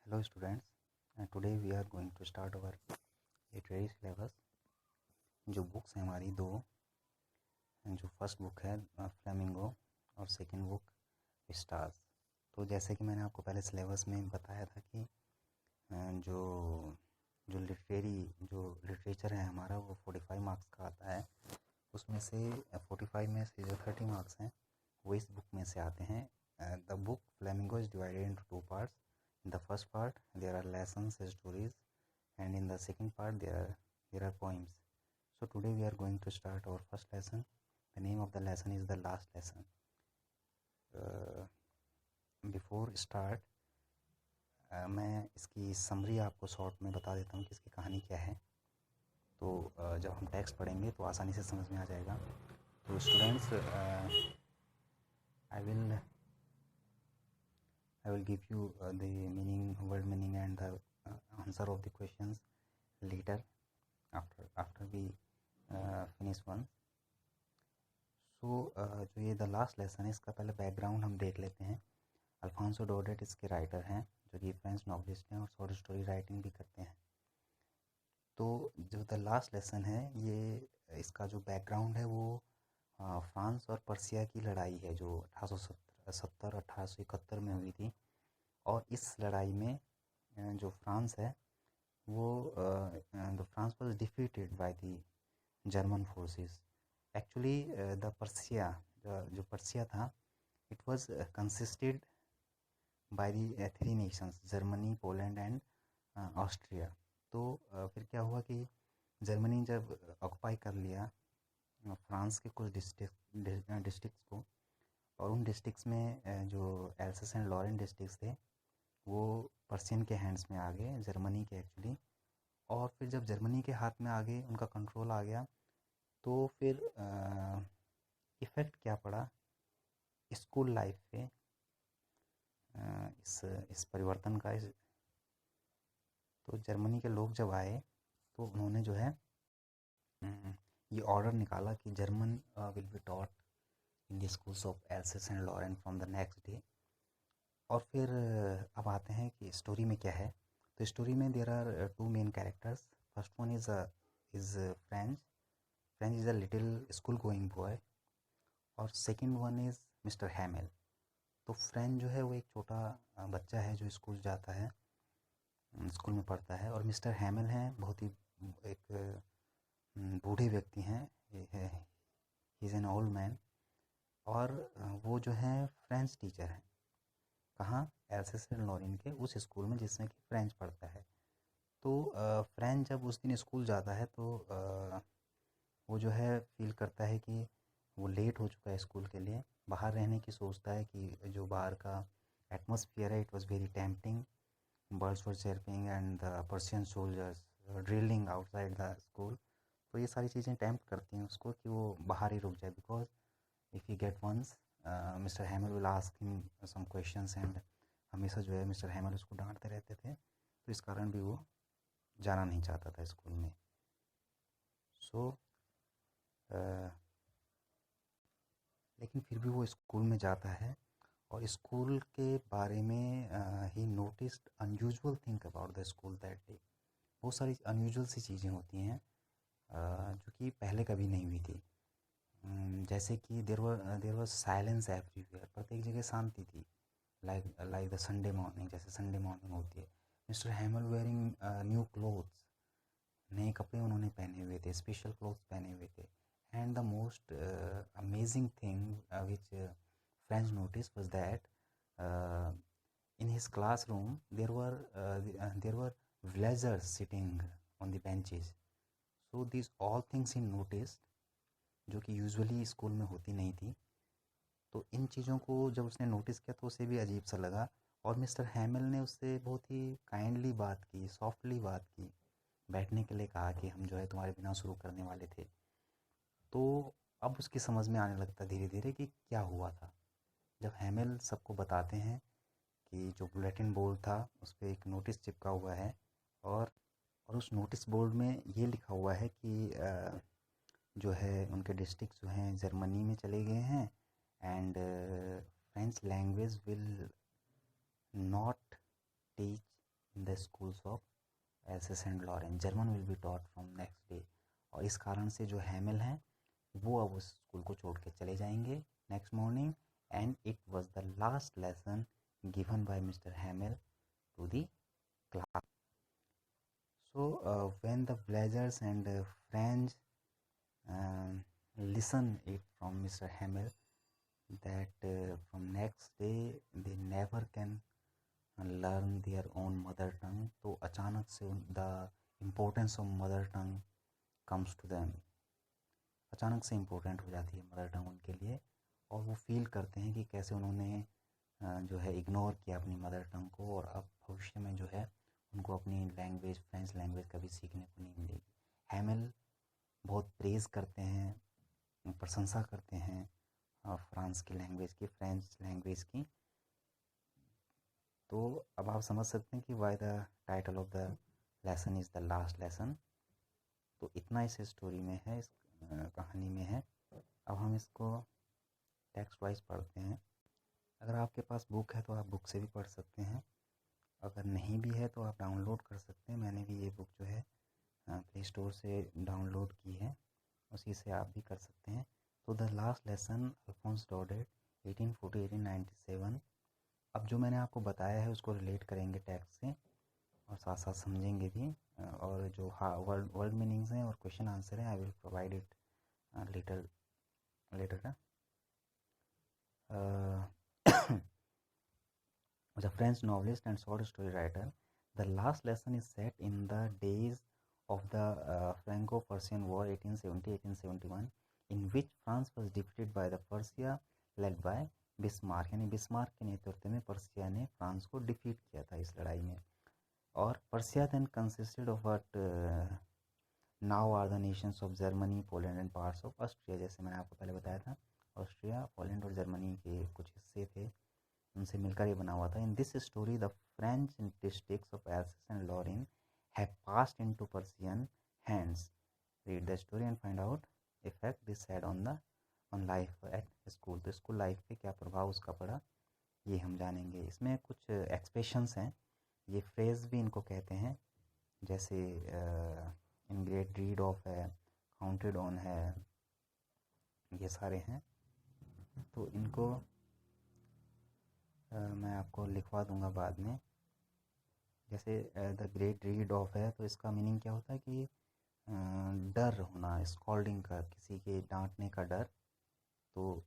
Hello students, today we are going to start our literary syllabus। जो books हैं हमारी दो, जो फर्स्ट बुक है फ्लेमिंगो और सेकंड बुक स्टार्स। तो जैसे कि मैंने आपको पहले सिलेबस में बताया था कि जो जो लिटरेचर है हमारा वो 45 मार्क्स का आता है। उसमें से 45 में से जो 30 मार्क्स हैं वो इस बुक में से आते हैं। The book flamingo is divided into two parts. In the first part there are lessons, stories, and in the second part there are poems. So today we are going to start our first lesson. The name of the lesson is the last lesson. Before start मैं इसकी summary आपको short में बता देता हूँ कि इसकी कहानी क्या है। तो जब हम टेक्स्ट पढ़ेंगे तो आसानी से समझ में आ जाएगा। तो students I will give you the meaning, word meaning, and the answer of the questions later after we finish one. So जो ये द लास्ट लेसन है इसका पहले बैकग्राउंड हम देख लेते हैं। अल्फांसो डोडेट इसके राइटर हैं जो कि फ्रेंच नॉवलिस्ट हैं और शॉर्ट स्टोरी राइटिंग भी करते हैं। तो जो द लास्ट लेसन है ये इसका जो बैकग्राउंड है वो फ्रांस और पर्सिया की लड़ाई है जो 1871 में हुई थी। और इस लड़ाई में जो फ्रांस है वो the France was defeated by the German forces. Actually the Persia जो पर्सिया था it was consisted by the three Nations Germany, Poland and Austria. तो फिर क्या हुआ कि जर्मनी जब ऑक्युपाई कर लिया फ्रांस के कुछ डिस्ट्रिक्ट्स को, और उन डिस्ट्रिक्ट्स में जो एल्सस एंड लॉरेन डिस्ट्रिक्ट्स थे वो पर्शियन के हैंड्स में आ गए, जर्मनी के एक्चुअली। और फिर जब जर्मनी के हाथ में आ गए, उनका कंट्रोल आ गया, तो फिर इफ़ेक्ट क्या पड़ा स्कूल लाइफ पे इस परिवर्तन का। तो जर्मनी के लोग जब आए तो उन्होंने जो है ये ऑर्डर निकाला कि German will be taught in the schools of Alsace and Lorraine from the next day. और फिर अब आते हैं कि स्टोरी में क्या है। तो स्टोरी में there are two main characters. First one is French is a little school going boy, और second one is mister Hamel. तो फ्रेंच जो है वो एक छोटा बच्चा है जो स्कूल जाता है, स्कूल में पढ़ता है, और मिस्टर हैमेल हैं बहुत ही एक बूढ़े व्यक्ति हैं, he is an old man. और वो जो है फ्रेंच टीचर हैं। कहाँ? एल्सेस एंड लॉरेन के उस स्कूल में जिसमें कि फ्रेंच पढ़ता है। तो फ्रेंच जब उस दिन स्कूल जाता है तो वो जो है फील करता है कि वो लेट हो चुका है स्कूल के लिए। बाहर रहने की सोचता है कि जो बाहर का एटमॉस्फेयर है it was very tempting. Birds were chirping and the Persian soldiers drilling outside the school. तो ये सारी चीज़ें टेम्प्ट करती हैं उसको कि वो बाहर ही रुक जाए, because if he get once mister Hamel will ask him some questions and हमेशा जो है मिस्टर हैमल उसको डांटते रहते थे, तो इस कारण भी वो जाना नहीं चाहता था स्कूल में। सो लेकिन फिर भी वो स्कूल में जाता है, और स्कूल के बारे में ही noticed unusual thing about the school that day. बहुत सारी अनयूजुअल सी चीज़ें होती हैं जो कि पहले कभी नहीं हुई थी। जैसे कि देर वाज साइलेंस एवरीवेयर, प्रत्येक जगह शांति थी। लाइक द संडे मॉर्निंग, जैसे संडे मॉर्निंग होती है। मिस्टर हैमल वेयरिंग न्यू क्लोथ्स, नए कपड़े उन्होंने पहने हुए थे, स्पेशल क्लोथ्स पहने हुए थे। And the most amazing thing which French notice was that in his classroom there were villagers sitting on the benches. So these all things he noticed जो कि यूजुअली स्कूल में होती नहीं थी। तो इन चीज़ों को जब उसने नोटिस किया तो उसे भी अजीब सा लगा, और मिस्टर हैमल ने उससे बहुत ही काइंडली बात की, सॉफ्टली बात की, बैठने के लिए कहा कि हम जो है तुम्हारे बिना शुरू करने वाले थे। तो अब उसकी समझ में आने लगता धीरे धीरे कि क्या हुआ था। जब हैमल सबको बताते हैं कि जो बुलेटिन बोर्ड था उस पर एक नोटिस चिपका हुआ है, और उस नोटिस बोर्ड में ये लिखा हुआ है कि जो है उनके डिस्ट्रिक्ट जो हैं जर्मनी में चले गए हैं, and French language will not teach schools of Alsace and Lorraine. German will be taught from next day. और इस कारण से जो हैमिल हैं वो अब उस स्कूल को छोड़ के चले जाएंगे next morning, and it was the last lesson given by mister Hamel to the class. So when the villagers and friends listen it from Mr. Hamel that from next day they never can learn their own mother tongue, तो अचानक से the importance of mother tongue comes to them. अचानक से important हो जाती है mother tongue उनके लिए, और वो फील करते हैं कि कैसे उन्होंने जो है इग्नोर किया अपनी मदर टंग को, और अब भविष्य में जो है उनको अपनी लैंग्वेज फ्रेंच लैंग्वेज कभी सीखने को नहीं मिलेगी. हैमिल बहुत प्रेज़ करते हैं, प्रशंसा करते हैं फ्रांस की लैंग्वेज की, फ्रेंच लैंग्वेज की. तो अब आप समझ सकते हैं कि why the title of the lesson is the last lesson. तो इतना इस स्टोरी में है, इस कहानी में है. अब हम इसको टेक्स्ट वाइज पढ़ते हैं. अगर आपके पास बुक है तो आप बुक से भी पढ़ सकते हैं, अगर नहीं भी है तो आप डाउनलोड कर सकते हैं. मैंने भी ये बुक जो है प्ले स्टोर से डाउनलोड की है, उसी से आप भी कर सकते हैं. तो the last lesson Alphonse Daudet 1840-1897. अब जो मैंने आपको बताया है उसको रिलेट करेंगे टेक्स्ट से, और साथ साथ समझेंगे भी, और जो वर्ड मीनिंग्स हैं और क्वेश्चन आंसर हैं I will provide it later. The French novelist and short story writer. The last lesson is set in the days of the Franco-Prussian War 1870-1871, in which France was defeated by the Prussia led by Bismarck. यानी Bismarck के नेतृत्व में Persia ने France को defeat किया था इस लड़ाई में. और Prussia then consisted of what now are the nations of Germany, Poland and parts of Austria. जैसे मैंने आपको पहले बताया था, ऑस्ट्रिया, पोलैंड और जर्मनी के कुछ हिस्से थे, उनसे मिलकर ये बना हुआ था. In this story the French districts of Alsace and Lorraine have passed into Prussian hands. Read the story and find out effect this had on life at school. तो स्कूल लाइफ पे क्या प्रभाव उसका पड़ा ये हम जानेंगे. इसमें कुछ एक्सप्रेशंस हैं, ये फ्रेज भी इनको कहते हैं, जैसे इन ग्रेट रीड ऑफ है, काउंटेड ऑन है, ये सारे हैं. तो इनको मैं आपको लिखवा दूंगा बाद में. जैसे द ग्रेट रीड ऑफ है, तो इसका मीनिंग क्या होता है कि डर होना, स्कॉल्डिंग का, किसी के डांटने का डर. तो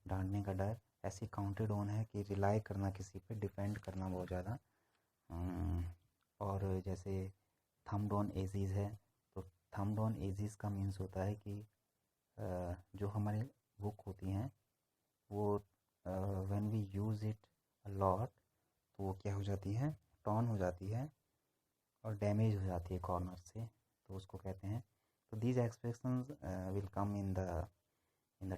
डांटने का डर. ऐसी काउंटेड ऑन है कि रिलाई करना किसी पे, डिपेंड करना बहुत ज़्यादा. और जैसे थम्ड ऑन एजीज है, तो थम्ड ऑन एजीज का मीन्स होता है कि जो हमारी बुक होती हैं वो when we use it a lot तो वो क्या हो जाती है, टॉर्न हो जाती है और डैमेज हो जाती है कॉर्नर से, तो उसको कहते हैं. तो these expressions will come in the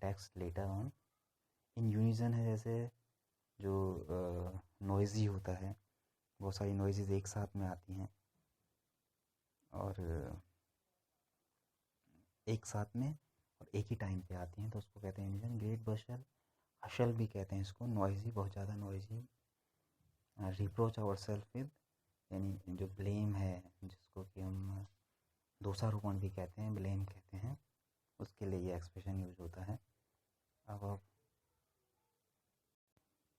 text later on. In unison है, जैसे जो नॉइज़ी होता है, बहुत सारी नॉइज़ेस एक साथ में आती हैं और एक साथ में और एक ही टाइम पे आती हैं, तो उसको कहते हैं यूनिजन. ग्रेट बशल, हशल भी कहते हैं इसको, नॉइज़ी, बहुत ज़्यादा noisy. Reproach our self with, यानी जो ब्लेम है, जिसको कि हम दोषारोपण भी कहते हैं, ब्लेम कहते हैं, उसके लिए ये एक्सप्रेशन यूज होता है. अब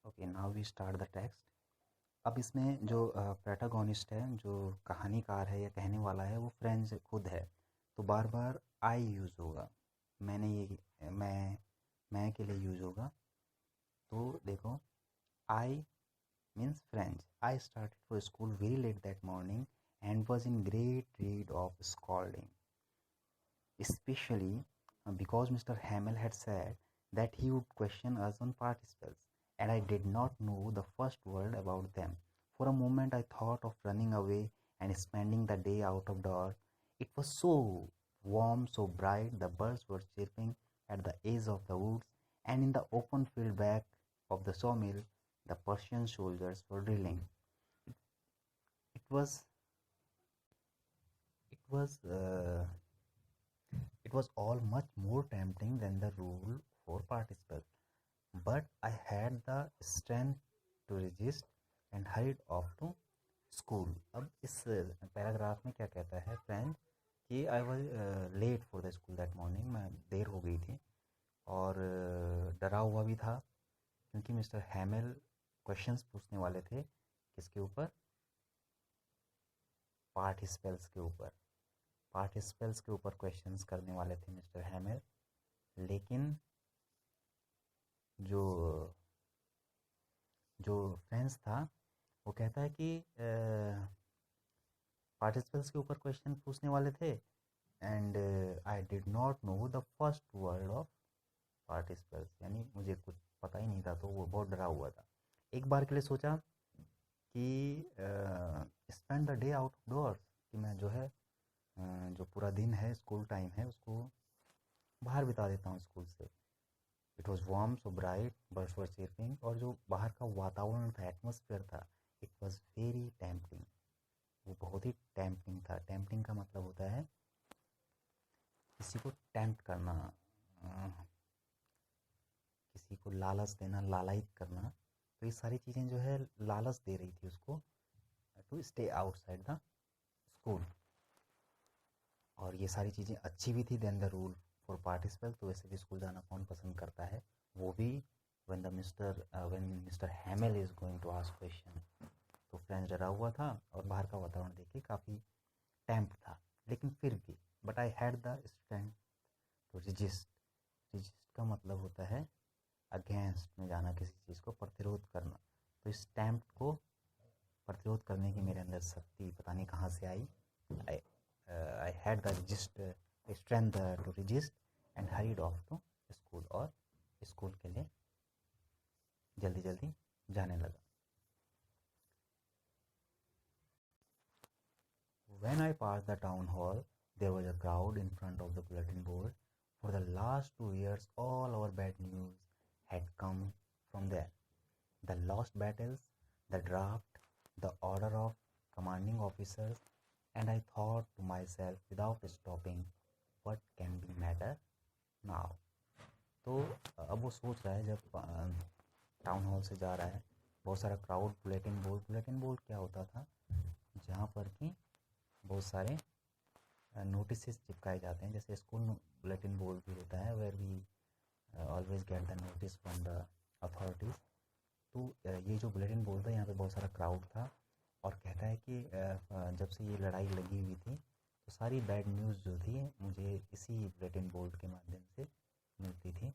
okay, now we start the text. अब इसमें जो प्रोटैगनिस्ट है, जो कहानीकार है या कहने वाला है, वो फ्रेंच खुद है, तो बार बार आई यूज़ होगा. मैं के लिए यूज़ होगा. तो देखो, आई means French. I started for school very late that morning and was in great dread of scolding, especially because Mr. Hamel had said that he would question us on participles, and I did not know the first word about them. For a moment I thought of running away and spending the day out of doors. It was so warm, so bright, the birds were chirping at the edge of the woods, and in the open field back of the sawmill the Persian soldiers were drilling. It was all much more tempting than the rule for participles, but I had the strength to resist, and hurried off to school. अब इस paragraph में क्या कहता है friend कि I was late for the school that morning, मैं देर हो गई थी और डरा हुआ भी था क्योंकि मिस्टर हैमेल क्वेश्चंस पूछने वाले थे किसके ऊपर, पार्टिसिपल्स के ऊपर, पार्टिसिपल्स के ऊपर क्वेश्चंस करने वाले थे मिस्टर हैमेल। लेकिन जो जो फ्रेंड्स था वो कहता है कि पार्टिसिपल्स के ऊपर क्वेश्चन पूछने वाले थे and I did not know the first word of participles, यानी मुझे कुछ पता ही नहीं था, तो वो बहुत डरा हुआ था। एक बार के लिए सोचा कि spend the day out doors, कि मैं जो है जो पूरा दिन है स्कूल टाइम है उसको बाहर बिता देता हूँ स्कूल से। It was warm so bright, birds were chirping, और जो बाहर का वातावरण था, एटमोसफियर था, इट वॉज वेरी टेम्पटिंग, वो बहुत ही टेम्पटिंग था। टेम्पटिंग का मतलब होता है किसी को टेम्प्ट करना, किसी को लालच देना, लालायित करना। तो ये सारी चीज़ें जो है लालच दे रही थी उसको to stay outside the school, और ये सारी चीज़ें अच्छी भी थी। Then the rule for participle, तो वैसे भी स्कूल जाना कौन पसंद करता है, वो भी when mister Hamel is going to ask question. तो फ्रेंड्स डरा हुआ था और बाहर का वातावरण देख के काफ़ी टेम्प था, लेकिन फिर भी but I had the strength to resist. Resist का मतलब होता है अगेंस्ट में जाना, किसी चीज़ को प्रतिरोध करना। तो इस टेम्प को प्रतिरोध करने की मेरे अंदर शक्ति पता नहीं कहाँ से आई। I had the strength to resist and hurried off to school, और स्कूल के लिए जल्दी जल्दी जाने लगा। When I passed the town hall, there was a crowd in front of the bulletin board. For the last 2 years, all our bad news had come from there. The lost battles, the draft, the order of commanding officers, and I thought to myself without stopping, what can be matter now? तो अब वो सोच रहा है, जब town hall से जा रहा है, बहुत सारा क्राउड, बुलेटिन बोर्ड क्या होता था, जहाँ पर कि बहुत सारे नोटिस चिपकाए जाते हैं, जैसे स्कूल बुलेटिन बोर्ड भी होता है, where we always get the notice from the authorities. तो ये जो बुलेटिन बोर्ड था, यहाँ पे बहुत सारा क्राउड था, और कहता है कि जब से ये लड़ाई लगी हुई थी तो सारी बैड न्यूज़ जो थी मुझे इसी बुलेटिन बोर्ड के माध्यम से मिलती थी,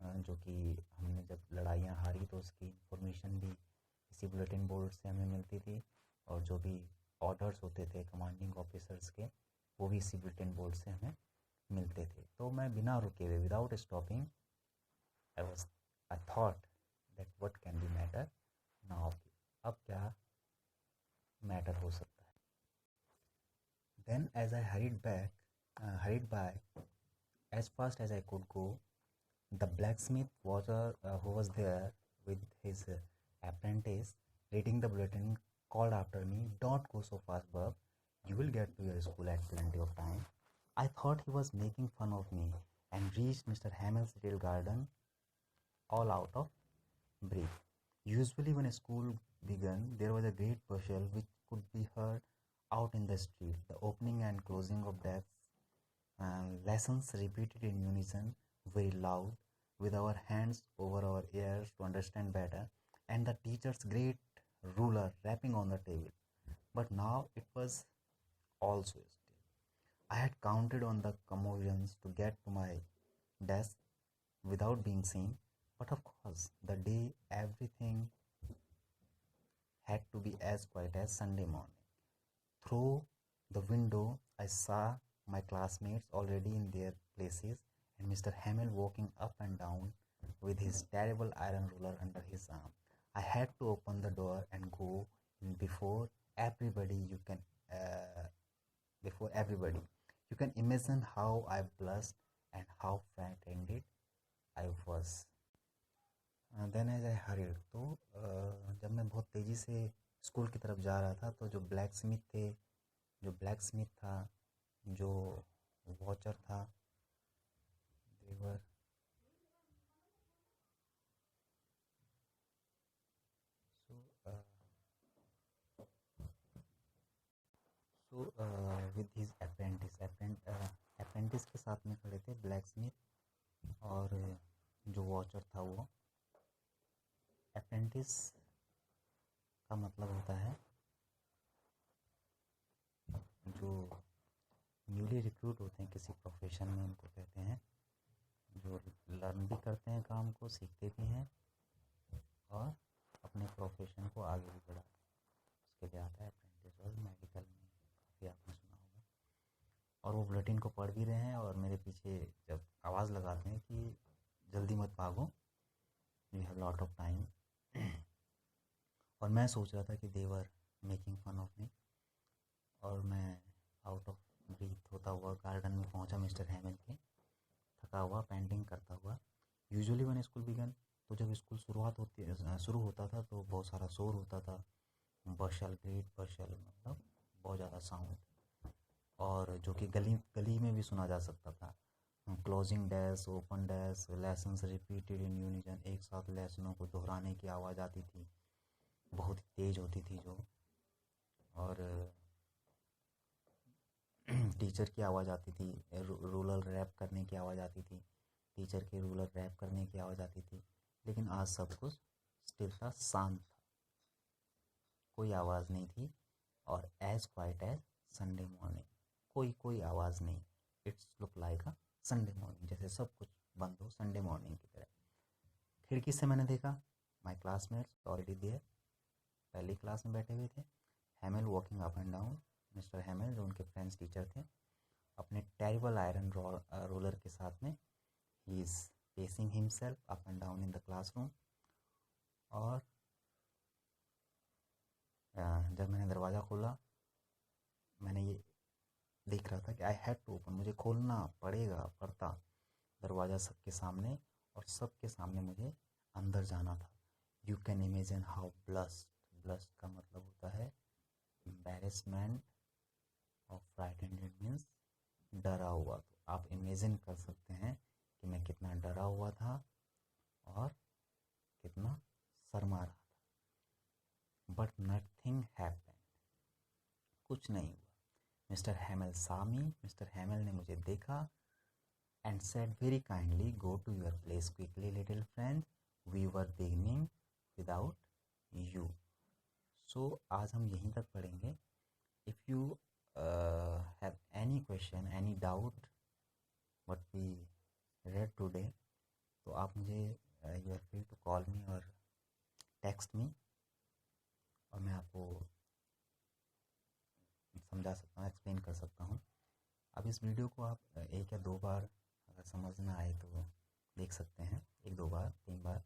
जो कि हमने जब लड़ाइयाँ हारी तो उसकी इंफॉर्मेशन भी इसी बुलेटिन बोर्ड से हमें मिलती थी, और जो भी ऑर्डर्स होते थे कमांडिंग ऑफिसर्स के, वो भी इसी बुलेटिन बोर्ड से हमें मिलते थे। तो मैं बिना रुके हुए, without stopping, I thought that what can be matter now, अब क्या मैटर हो सकता है। Then as I hurried by as fast as I could go, the blacksmith who was there with his apprentice reading the bulletin called after me, "Don't go so fast, bub. You will get to your school at plenty of time." I thought he was making fun of me and reached Mr. Hamel's little garden all out of breath. Usually when school began, there was a great bustle which could be heard out in the street. The opening and closing of desks, lessons repeated in unison, very loud, with our hands over our ears to understand better, and the teacher's great ruler rapping on the table. But now it was all so still. I had counted on the commotions to get to my desk without being seen, but of course, the day everything had to be as quiet as Sunday morning. Through the window, I saw my classmates already in their places, and Mr. Hamel walking up and down with his terrible iron ruler under his arm. I had to open the door and go in before everybody. Before everybody. You can imagine how I blushed and how frightened I was. Then as I hurried, तो जब मैं बहुत तेज़ी से school की तरफ जा रहा था, तो जो ब्लैक स्मिथ था, जो वॉचर था, देवर विद हिज अप्रेंटिस। अप्रेंटिस के साथ में खड़े थे ब्लैक स्मिथ और जो वॉचर था वो। अप्रेंटिस का मतलब होता है जो न्यूली रिक्रूट होते हैं किसी प्रोफेशन में, उनको कहते हैं। जो लर्न भी करते हैं काम को, सीखते भी हैं और अपने प्रोफेशन को आगे भी बढ़ाते हैं, उसके लिए आता है अप्रेंटिस। और मेडिकल में काफ़ी आपने सुना होगा। और वो बुलेटिन को पढ़ भी रहे हैं और मेरे पीछे जब आवाज़ लगाते हैं कि जल्दी मत भागो, you have lot of time. और मैं सोच रहा था कि they were making fun of me, और मैं आउट ऑफ ब्रीथ होता हुआ गार्डन में पहुंचा मिस्टर हैमिल के, थका हुआ, पेंटिंग करता हुआ। यूजुअली व्हेन स्कूल बिगन, तो जब स्कूल शुरू होता था तो बहुत सारा शोर होता था, बशल, ग्रेट बशल, मतलब बहुत ज़्यादा साउंड, और जो कि गली गली में भी सुना जा सकता था। Closing dash, open dash, lessons repeated in unison, एक साथ लेसनों को दोहराने की आवाज़ आती थी, बहुत तेज़ होती थी जो। और टीचर की आवाज़ आती थी, रूलर रैप करने की आवाज़ आती थी, टीचर के रूलर रैप करने की आवाज़ आती थी। लेकिन आज सब कुछ स्टिल था, शांत था, कोई आवाज़ नहीं थी। और as quiet as Sunday morning, कोई आवाज़ नहीं। It's look like a Sunday morning, जैसे सब कुछ बंद हो संडे मॉर्निंग की तरह। खिड़की से मैंने देखा, माई क्लासमेट्स ऑलरेडी देयर, पहली क्लास में बैठे हुए थे। Hamel walking up and down, mister Hamel जो उनके फ्रेंड्स टीचर थे, अपने टेरिबल आयरन रोलर के साथ में, he is pacing himself up and down in the classroom. और जब मैंने दरवाज़ा खोला, मैंने ये देख रहा था कि आई हैड टू ओपन, मुझे खोलना पड़ता दरवाज़ा सबके सामने, और सबके सामने मुझे अंदर जाना था। You can imagine how blast का मतलब होता है एम्बैरेसमेंट, और फ्राइटेंड मीन्स डरा हुआ। तो आप इमेजिन कर सकते हैं कि मैं कितना डरा हुआ था और कितना शर्मा रहा था। बट नथिंग हैपेंड, कुछ नहीं हुआ। मिस्टर हैमिल saw me, मिस्टर हैमिल ने मुझे देखा, and said very kindly, go to your place quickly little friend, we were beginning without you. So आज हम यहीं तक पढ़ेंगे। If you have any question, any doubt what we read today, तो आप मुझे you are free to call me or text me, और मैं आपको समझा सकता हूँ, एक्सप्लेन कर सकता हूँ। अब इस वीडियो को आप एक या दो बार, अगर समझ ना आए तो देख सकते हैं, एक दो बार, 3 बार।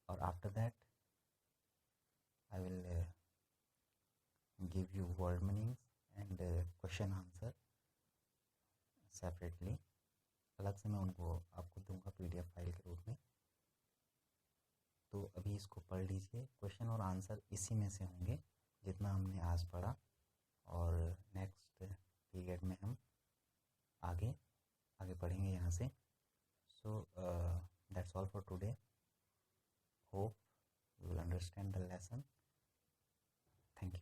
और after that I will give you word meanings and question answer separately, अलग से मैं उनको आपको दूंगा PDF फाइल के रूप में। तो अभी इसको पढ़ लीजिए, क्वेश्चन और आंसर इसी में से होंगे जितना हमने आज पढ़ा, और नेक्स्ट पीरियड में हम आगे पढ़ेंगे यहाँ से। So that's all for today, hope you will understand the lesson. Thank you.